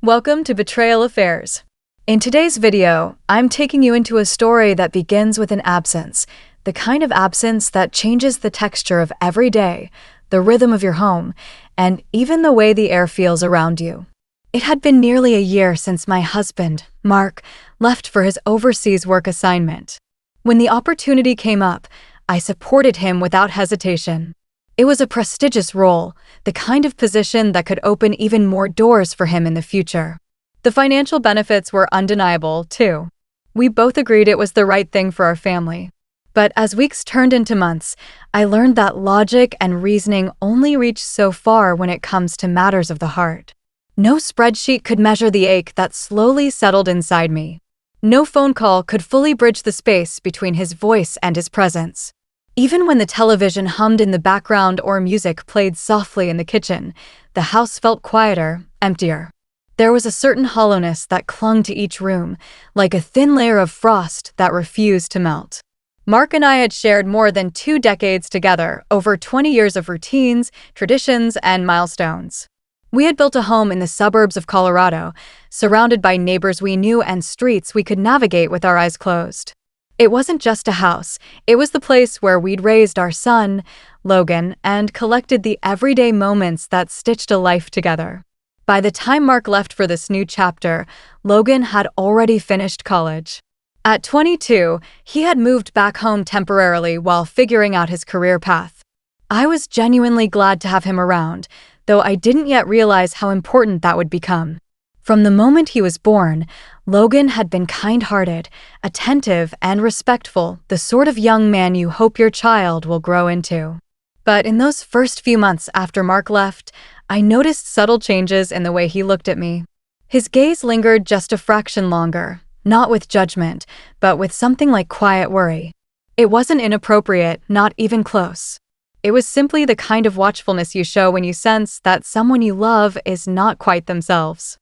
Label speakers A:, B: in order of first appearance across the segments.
A: Welcome to Betrayal Affairs. In today's video, I'm taking you into a story that begins with an absence, the kind of absence that changes the texture of every day, the rhythm of your home, and even the way the air feels around you. It had been nearly a year since my husband, Mark, left for his overseas work assignment. When the opportunity came up, I supported him without hesitation. It was a prestigious role, the kind of position that could open even more doors for him in the future. The financial benefits were undeniable, too. We both agreed it was the right thing for our family. But as weeks turned into months, I learned that logic and reasoning only reach so far when it comes to matters of the heart. No spreadsheet could measure the ache that slowly settled inside me. No phone call could fully bridge the space between his voice and his presence. Even when the television hummed in the background or music played softly in the kitchen, the house felt quieter, emptier. There was a certain hollowness that clung to each room, like a thin layer of frost that refused to melt. Mark and I had shared more than 2 decades together, over 20 years of routines, traditions, and milestones. We had built a home in the suburbs of Colorado, surrounded by neighbors we knew and streets we could navigate with our eyes closed. It wasn't just a house, it was the place where we'd raised our son, Logan, and collected the everyday moments that stitched a life together. By the time Mark left for this new chapter, Logan had already finished college. At 22, he had moved back home temporarily while figuring out his career path. I was genuinely glad to have him around, though I didn't yet realize how important that would become. From the moment he was born, Logan had been kind-hearted, attentive, and respectful, the sort of young man you hope your child will grow into. But in those first few months after Mark left, I noticed subtle changes in the way he looked at me. His gaze lingered just a fraction longer, not with judgment, but with something like quiet worry. It wasn't inappropriate, not even close. It was simply the kind of watchfulness you show when you sense that someone you love is not quite themselves.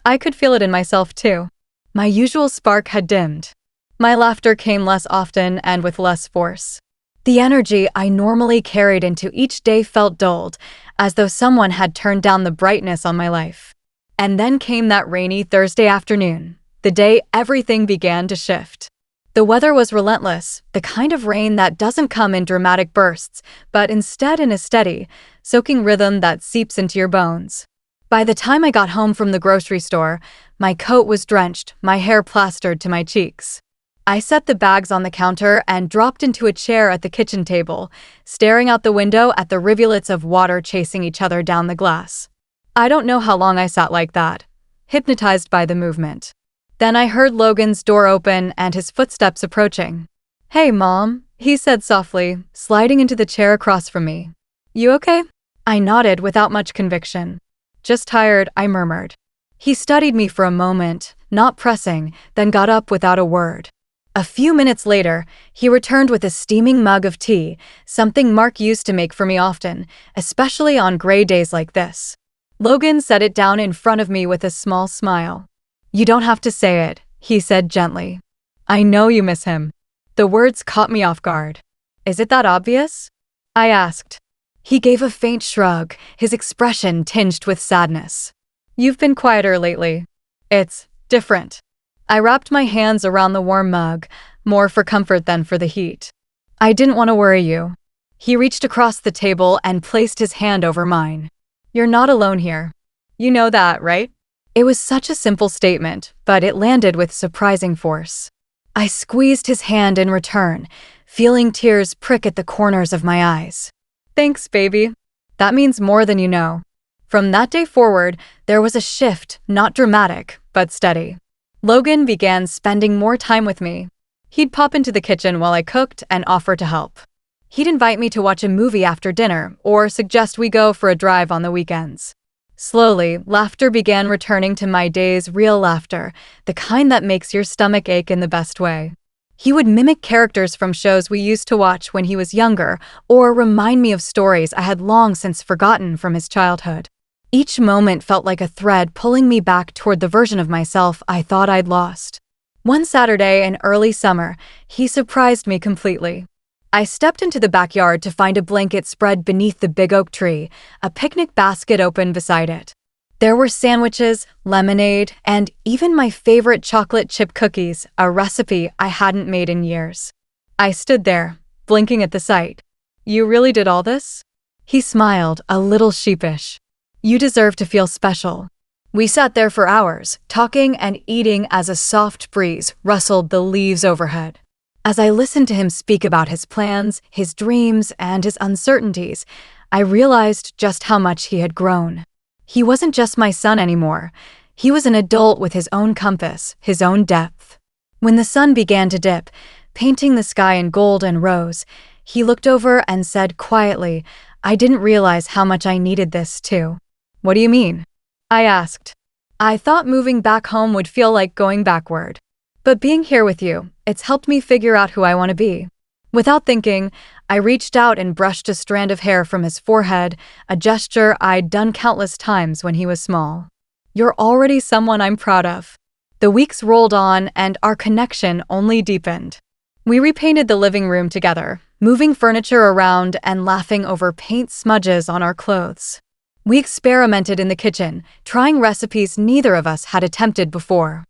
A: I could feel it in myself, too. My usual spark had dimmed. My laughter came less often and with less force. The energy I normally carried into each day felt dulled, as though someone had turned down the brightness on my life. And then came that rainy Thursday afternoon, the day everything began to shift. The weather was relentless, the kind of rain that doesn't come in dramatic bursts, but instead in a steady, soaking rhythm that seeps into your bones. By the time I got home from the grocery store, my coat was drenched, my hair plastered to my cheeks. I set the bags on the counter and dropped into a chair at the kitchen table, staring out the window at the rivulets of water chasing each other down the glass. I don't know how long I sat like that, hypnotized by the movement. Then I heard Logan's door open and his footsteps approaching. "Hey, Mom," he said softly, sliding into the chair across from me. "You okay?" I nodded without much conviction. "Just tired," I murmured. He studied me for a moment, not pressing, then got up without a word. A few minutes later, he returned with a steaming mug of tea, something Mark used to make for me often, especially on gray days like this. Logan set it down in front of me with a small smile. "You don't have to say it," he said gently. "I know you miss him." The words caught me off guard. "Is it that obvious?" I asked. He gave a faint shrug, his expression tinged with sadness. "You've been quieter lately. It's different." I wrapped my hands around the warm mug, more for comfort than for the heat. "I didn't want to worry you." He reached across the table and placed his hand over mine. "You're not alone here. You know that, right?" It was such a simple statement, but it landed with surprising force. I squeezed his hand in return, feeling tears prick at the corners of my eyes. "Thanks, baby. That means more than you know." From that day forward, there was a shift, not dramatic, but steady. Logan began spending more time with me. He'd pop into the kitchen while I cooked and offer to help. He'd invite me to watch a movie after dinner or suggest we go for a drive on the weekends. Slowly, laughter began returning to my days, real laughter, the kind that makes your stomach ache in the best way. He would mimic characters from shows we used to watch when he was younger, or remind me of stories I had long since forgotten from his childhood. Each moment felt like a thread pulling me back toward the version of myself I thought I'd lost. One Saturday in early summer, he surprised me completely. I stepped into the backyard to find a blanket spread beneath the big oak tree, a picnic basket open beside it. There were sandwiches, lemonade, and even my favorite chocolate chip cookies, a recipe I hadn't made in years. I stood there, blinking at the sight. "You really did all this?" He smiled, a little sheepish. "You deserve to feel special." We sat there for hours, talking and eating as a soft breeze rustled the leaves overhead. As I listened to him speak about his plans, his dreams, and his uncertainties, I realized just how much he had grown. He wasn't just my son anymore. He was an adult with his own compass, his own depth. When the sun began to dip, painting the sky in gold and rose, he looked over and said quietly, "I didn't realize how much I needed this too." "What do you mean?" I asked. "I thought moving back home would feel like going backward. But being here with you, it's helped me figure out who I want to be." Without thinking, I reached out and brushed a strand of hair from his forehead, a gesture I'd done countless times when he was small. "You're already someone I'm proud of." The weeks rolled on and our connection only deepened. We repainted the living room together, moving furniture around and laughing over paint smudges on our clothes. We experimented in the kitchen, trying recipes neither of us had attempted before.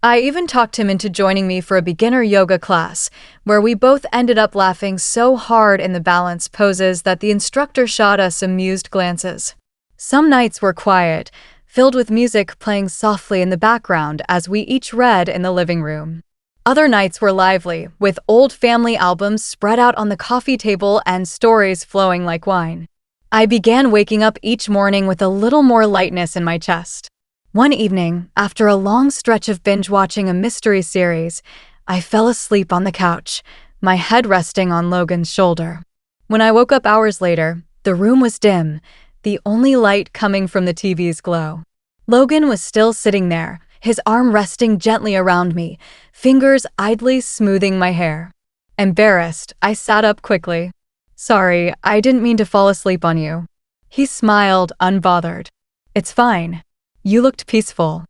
A: I even talked him into joining me for a beginner yoga class, where we both ended up laughing so hard in the balance poses that the instructor shot us amused glances. Some nights were quiet, filled with music playing softly in the background as we each read in the living room. Other nights were lively, with old family albums spread out on the coffee table and stories flowing like wine. I began waking up each morning with a little more lightness in my chest. One evening, after a long stretch of binge-watching a mystery series, I fell asleep on the couch, my head resting on Logan's shoulder. When I woke up hours later, the room was dim, the only light coming from the TV's glow. Logan was still sitting there, his arm resting gently around me, fingers idly smoothing my hair. Embarrassed, I sat up quickly. "Sorry, I didn't mean to fall asleep on you." He smiled, unbothered. "It's fine. You looked peaceful.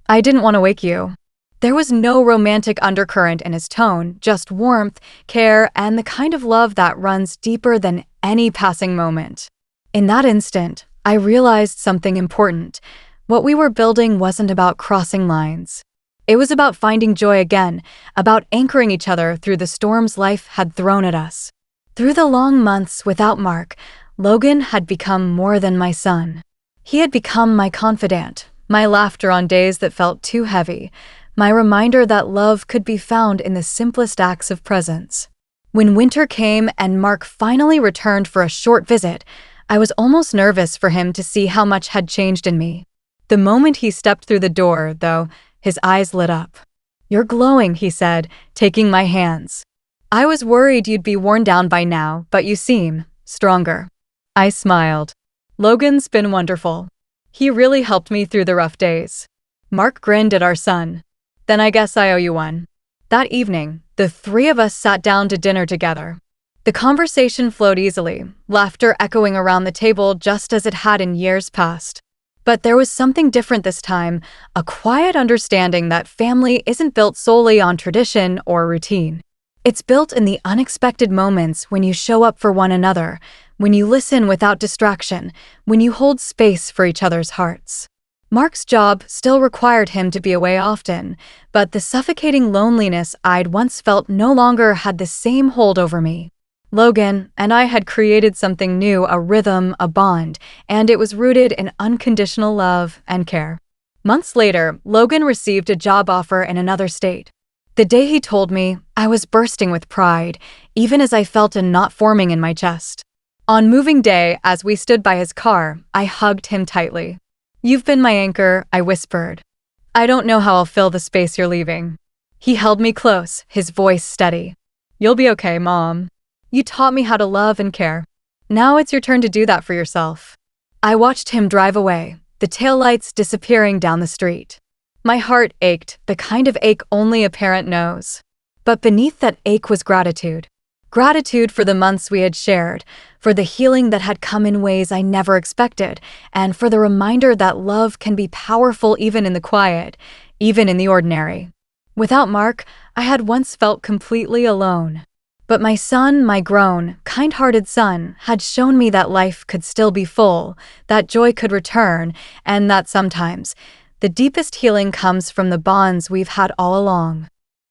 A: I didn't want to wake you." There was no romantic undercurrent in his tone, just warmth, care, and the kind of love that runs deeper than any passing moment. In that instant, I realized something important. What we were building wasn't about crossing lines. It was about finding joy again, about anchoring each other through the storms life had thrown at us. Through the long months without Mark, Logan had become more than my son. He had become my confidant, my laughter on days that felt too heavy, my reminder that love could be found in the simplest acts of presence. When winter came and Mark finally returned for a short visit, I was almost nervous for him to see how much had changed in me. The moment he stepped through the door, though, his eyes lit up. "You're glowing," he said, taking my hands. "I was worried you'd be worn down by now, but you seem stronger." I smiled. "Logan's been wonderful. He really helped me through the rough days." Mark grinned at our son. "Then I guess I owe you one." That evening, the three of us sat down to dinner together. The conversation flowed easily, laughter echoing around the table just as it had in years past. But there was something different this time, a quiet understanding that family isn't built solely on tradition or routine. It's built in the unexpected moments when you show up for one another, when you listen without distraction, when you hold space for each other's hearts. Mark's job still required him to be away often, but the suffocating loneliness I'd once felt no longer had the same hold over me. Logan and I had created something new, a rhythm, a bond, and it was rooted in unconditional love and care. Months later, Logan received a job offer in another state. The day he told me, I was bursting with pride, even as I felt a knot forming in my chest. On moving day, as we stood by his car, I hugged him tightly. "You've been my anchor," I whispered. "I don't know how I'll fill the space you're leaving." He held me close, his voice steady. "You'll be okay, Mom. You taught me how to love and care. Now it's your turn to do that for yourself." I watched him drive away, the taillights disappearing down the street. My heart ached, the kind of ache only a parent knows. But beneath that ache was gratitude. Gratitude for the months we had shared, for the healing that had come in ways I never expected, and for the reminder that love can be powerful even in the quiet, even in the ordinary. Without Mark, I had once felt completely alone. But my son, my grown, kind-hearted son, had shown me that life could still be full, that joy could return, and that sometimes the deepest healing comes from the bonds we've had all along.